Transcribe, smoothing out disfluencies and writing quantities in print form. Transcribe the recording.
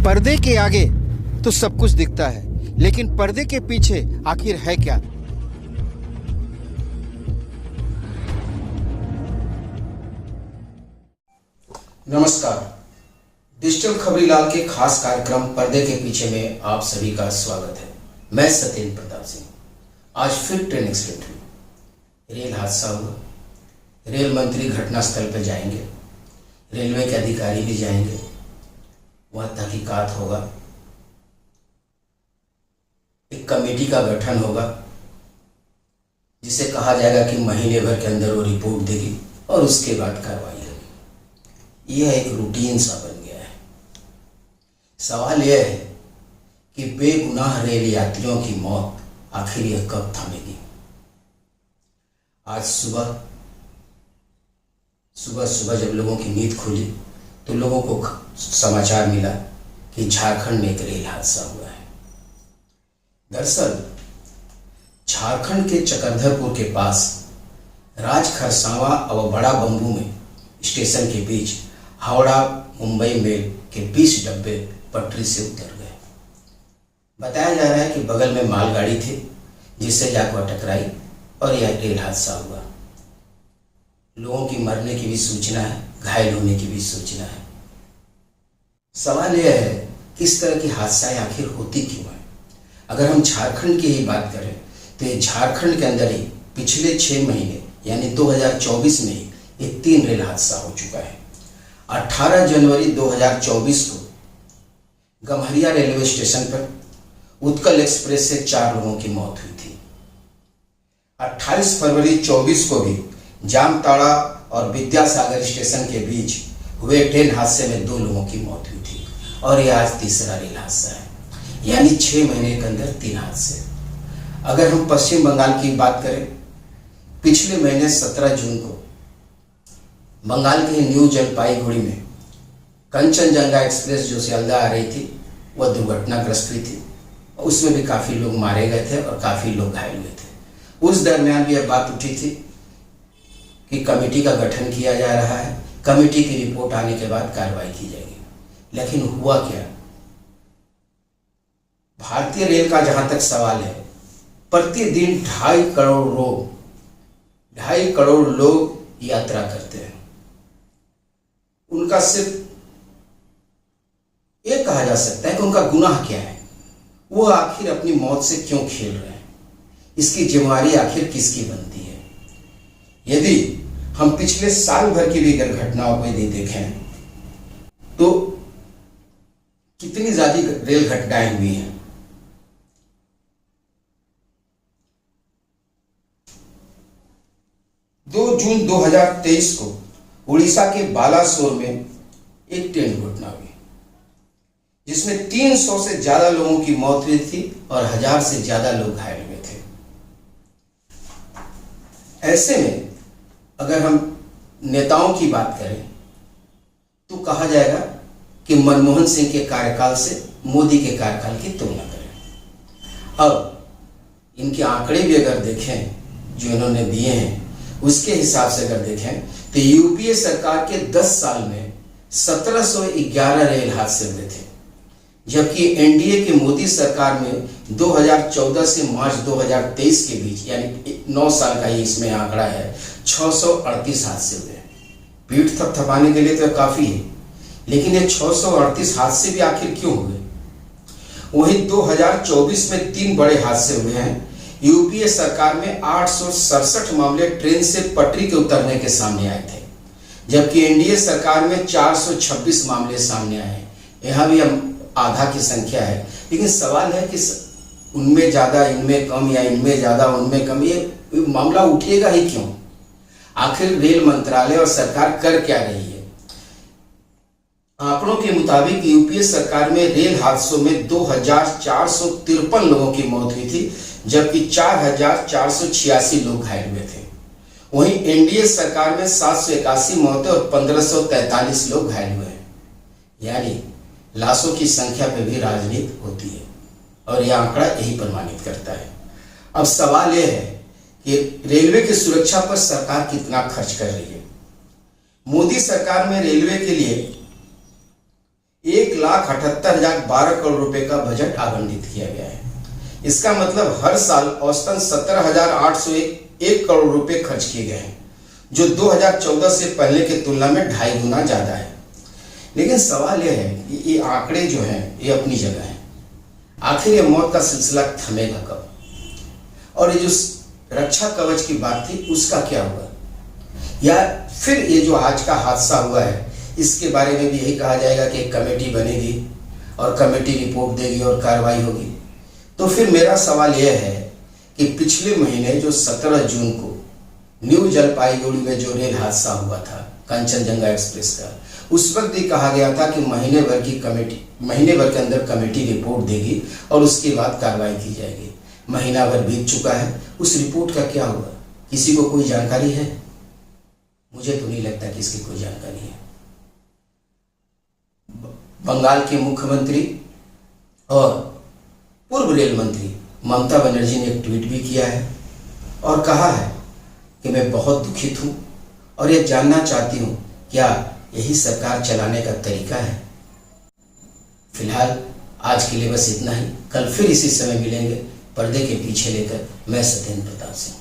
पर्दे के आगे तो सब कुछ दिखता है, लेकिन पर्दे के पीछे आखिर है क्या? नमस्कार। डिजिटल खबरीलाल के खास कार्यक्रम पर्दे के पीछे में आप सभी का स्वागत है। मैं सत्येंद्र प्रताप सिंह। आज फिर ट्रेन एक्सीडेंट हुई, रेल हादसा हुआ। रेल मंत्री घटनास्थल पर जाएंगे, रेलवे के अधिकारी भी जाएंगे, वहां तहकीकात होगा, एक कमेटी का गठन होगा जिसे कहा जाएगा कि महीने भर के अंदर वो रिपोर्ट देगी और उसके बाद कार्रवाई होगी। यह एक रूटीन सा बन गया है। सवाल यह है कि बेगुनाह रेल यात्रियों की मौत आखिर यह कब थमेगी। आज सुबह जब लोगों की नींद खुली तो लोगों को समाचार मिला कि झारखंड में एक रेल हादसा हुआ है। दरअसल झारखंड के चक्रधरपुर के पास राज खरसावा और बड़ा बंबू में स्टेशन के बीच हावड़ा मुंबई मेल के 20 डब्बे पटरी से उतर गए। बताया जा रहा है कि बगल में मालगाड़ी थी जिससे जाकर टकराई और यह रेल हादसा हुआ। लोगों की मरने की भी सूचना है, घायल होने की भी सूचना है। सवाल यह है कि इस तरह की हादसाएं आखिर होती क्यों है। अगर हम झारखंड की ही बात करें तो ये झारखंड के अंदर ही पिछले 6 महीने यानी 2024 में ही ये 3 रेल हादसा हो चुका है। 18 जनवरी 2024 को गम्हरिया रेलवे स्टेशन पर उत्कल एक्सप्रेस से 4 लोगों की मौत हुई थी। 28 फरवरी 24 को भी जामताड़ा और विद्यासागर स्टेशन के बीच हुए ट्रेन हादसे में 2 लोगों की मौत हुई थी और यह आज तीसरा रेल हादसा है, यानी 6 महीने के अंदर 3 हादसे। अगर हम पश्चिम बंगाल की बात करें, पिछले महीने 17 जून को बंगाल के न्यू जलपाईगुड़ी में कंचनजंगा एक्सप्रेस जो सियालदा आ रही थी वह दुर्घटनाग्रस्त हुई थी। उसमें भी काफ़ी लोग मारे गए थे और काफ़ी लोग घायल हुए थे। उस दरमियान भी यह बात उठी थी कि कमेटी का गठन किया जा रहा है, कमेटी की रिपोर्ट आने के बाद कार्रवाई की जाएगी। लेकिन हुआ क्या? भारतीय रेल का जहां तक सवाल है, प्रतिदिन 2.5 करोड़ लोग यात्रा करते हैं। उनका सिर्फ ये कहा जा सकता है कि उनका गुनाह क्या है, वो आखिर अपनी मौत से क्यों खेल रहे हैं, इसकी जिम्मेवारी आखिर किसकी बनती है। यदि हम पिछले साल भर की भी अगर घटनाओं को यदि देखें तो कितनी ज्यादा रेल घटनाएं हुई हैं। 2 जून 2023 को उड़ीसा के बालासोर में एक ट्रेन दुर्घटना हुई जिसमें 300 से ज्यादा लोगों की मौत हुई थी और 1000 से ज्यादा लोग घायल हुए थे। ऐसे में अगर हम नेताओं की बात करें तो कहा जाएगा कि मनमोहन सिंह के कार्यकाल से मोदी के कार्यकाल की तुलना करें। अब इनके आंकड़े भी अगर देखें जो इन्होंने दिए हैं उसके हिसाब से अगर देखें तो यूपीए सरकार के 10 साल में 1711 रेल हादसे हुए थे, जबकि एनडीए की मोदी सरकार में 2014 से मार्च 2023 के बीच यानी 9 साल का ही इसमें आंकड़ा है, 638 हादसे हुए। पीठ थपथपाने के लिए तो काफी है, लेकिन ये 638 हादसे भी आखिर क्यों हुए। वहीं 2024 में 3 बड़े हादसे हुए हैं। यूपीए सरकार में 867 मामले ट्रेन से पटरी के उतरने के सामने आए थे, जबकि एनडीए सरकार में 426 मामले सामने आए। यहाँ भी हम आधा की संख्या है, लेकिन सवाल है कि उनमें ज्यादा इनमें कम या इनमें ज्यादा उनमें कम, ये मामला उठेगा ही क्यों। आखिर रेल मंत्रालय और सरकार कर क्या रही है। आंकड़ों के मुताबिक यूपीए सरकार में रेल हादसों में 2453 लोगों की मौत हुई थी, जबकि 4486 लोग घायल हुए थे। वहीं एनडीए सरकार में 781 मौतें और 1543 लोग घायल हुए हैं। यानी लाशों की संख्या पे भी राजनीति होती है और यह आंकड़ा यही प्रमाणित करता है। अब सवाल यह है कि रेलवे की सुरक्षा पर सरकार कितना खर्च कर रही है। मोदी सरकार में रेलवे के लिए 1,78,012 करोड़ रुपए का बजट आवंटित किया गया है। इसका मतलब हर साल औसतन 17,801 करोड़ रुपए खर्च किए गए हैं, जो 2014 से पहले की तुलना में 2.5 गुना ज्यादा है। लेकिन सवाल यह है कि ये आंकड़े जो हैं ये अपनी जगह हैं, आखिर ये मौत का सिलसिला थमेगा कब? और ये जो रक्षा कवच की बात थी उसका क्या हुआ? या फिर ये जो आज का हादसा हुआ है इसके बारे में भी यही कहा जाएगा कि एक कमेटी बनेगी और कमेटी रिपोर्ट देगी और कार्रवाई होगी। तो फिर मेरा सवाल यह है कि पिछले महीने जो 17 जून को न्यू जलपाईगुड़ी में जो रेल हादसा हुआ था कंचनजंगा एक्सप्रेस का, उस वक्त भी कहा गया था कि महीने भर के अंदर कमेटी रिपोर्ट देगी और उसके बाद कार्रवाई की जाएगी। महीना भर बीत चुका है, उस रिपोर्ट का क्या हुआ? किसी को कोई जानकारी है? मुझे तो नहीं लगता कि इसकी कोई जानकारी है। बंगाल के मुख्यमंत्री और पूर्व रेल मंत्री ममता बनर्जी ने एक ट्वीट भी किया है और कहा है कि मैं बहुत दुखित हूं और यह जानना चाहती हूं क्या यही सरकार चलाने का तरीका है। फिलहाल आज के लिए बस इतना ही। कल फिर इसी समय मिलेंगे पर्दे के पीछे लेकर। मैं सत्येंद्र प्रताप सिंह।